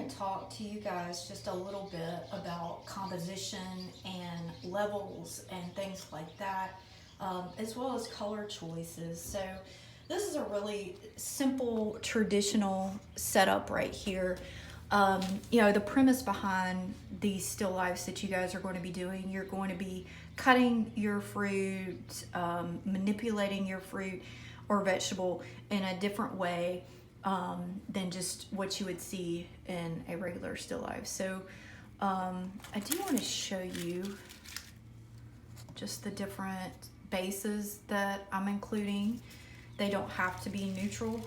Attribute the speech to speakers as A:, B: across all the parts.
A: to talk to you guys just a little bit about composition and levels and things like that, as well as color choices. So this is a really simple traditional setup right here. The premise behind these still lifes that you guys are going to be doing, you're going to be cutting your fruit, manipulating your fruit or vegetable in a different way than just what you would see in a regular still life. So I do want to show you just the different bases that I'm including. They don't have to be neutral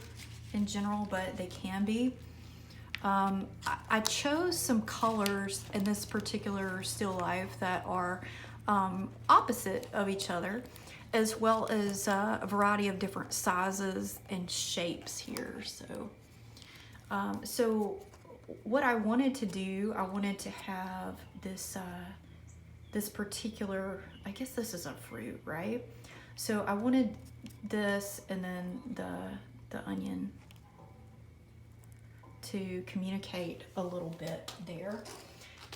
A: in general, but they can be. I chose some colors in this particular still life that are opposite of each other, as well as a variety of different sizes and shapes here. So what I wanted to do, I wanted to have this particular, I guess this is a fruit, right? So I wanted this and then the onion to communicate a little bit there.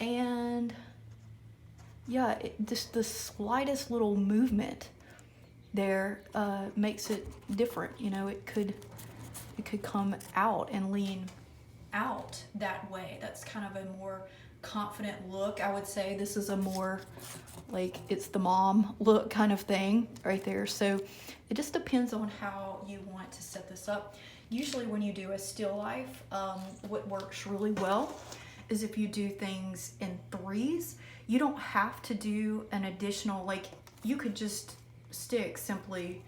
A: And yeah, just the slightest little movement there makes it different. It could come out and lean out that way. That's kind of a more confident look. I would say this is a more like it's the mom look kind of thing right there. So it just depends on how you want to set this up. Usually when you do a still life, what works really well is if you do things in threes. You don't have to do an additional, like you could just stick simply,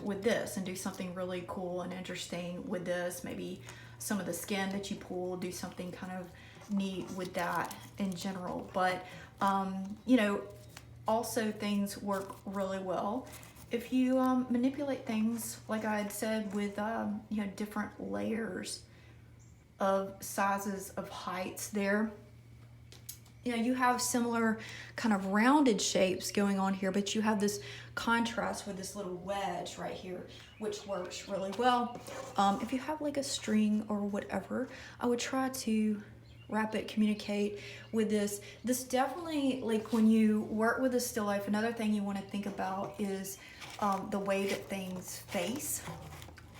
A: with this and do something really cool and interesting with this. Maybe some of the skin that you pull, do something kind of neat with that in general. But, also things work really well if you manipulate things, like I had said, with different layers of sizes of heights there. You have similar kind of rounded shapes going on here, but you have this contrast with this little wedge right here, which works really well. If you have like a string or whatever, I would try to wrap it, communicate with this. This definitely, like when you work with a still life, another thing you want to think about is the way that things face.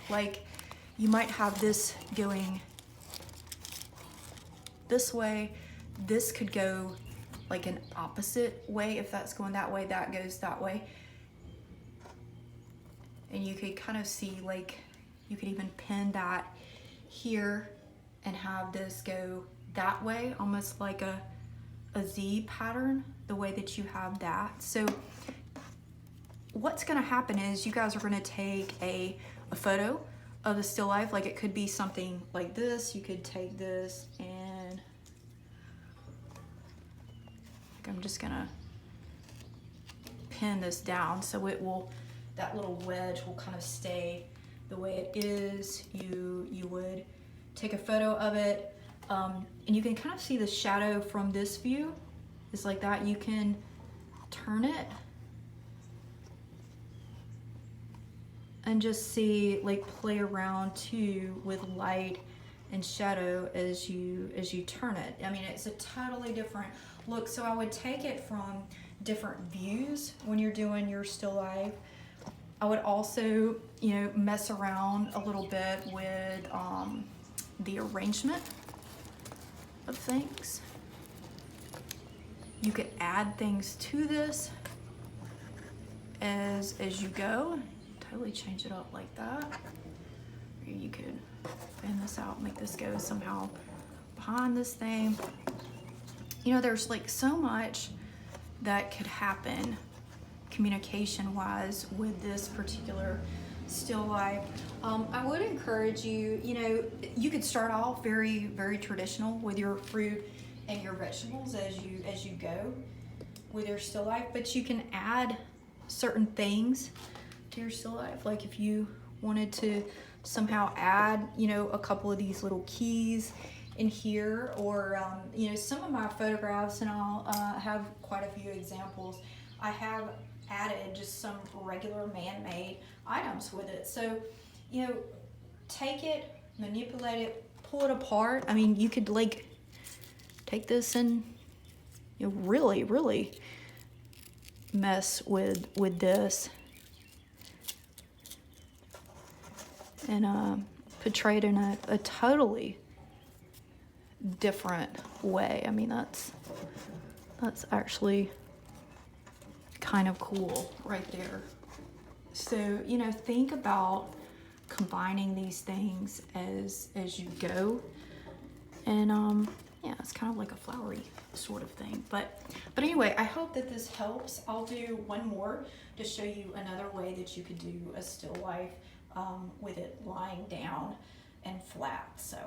A: Like you might have this going this way. This could go like an opposite way. If that's going that way, that goes that way. And you could kind of see, like, you could even pin that here and have this go that way, almost like a Z pattern, the way that you have that. So what's gonna happen is you guys are gonna take a photo of the still life. Like it could be something like this. You could take this and I'm just gonna pin this down so it will, that little wedge will kind of stay the way it is. You would take a photo of it, and you can kind of see the shadow from this view. It's like that. You can turn it and just see, like, play around too with light and shadow as you turn it. I mean, it's a totally different look. So I would take it from different views when you're doing your still life. I would also, mess around a little bit with the arrangement of things. You could add things to this as you go. Totally change it up like that. Or you could fan this out, make this go somehow behind this thing. There's like so much that could happen communication wise with this particular still life. I would encourage you, you could start off very, very traditional with your fruit and your vegetables as you go with your still life, but you can add certain things to your still life. Like if you wanted to somehow add, a couple of these little keys in here, or some of my photographs, and I'll have quite a few examples, I have added just some regular man-made items with it. So take it, manipulate it, pull it apart. I mean, you could like take this and, you know, really mess with this and portray it in a totally different way. I mean, that's actually kind of cool right there. So, you know, think about combining these things as you go, and yeah, it's kind of like a flowery sort of thing. But anyway, I hope that this helps. I'll do one more to show you another way that you could do a still life with it lying down and flat. So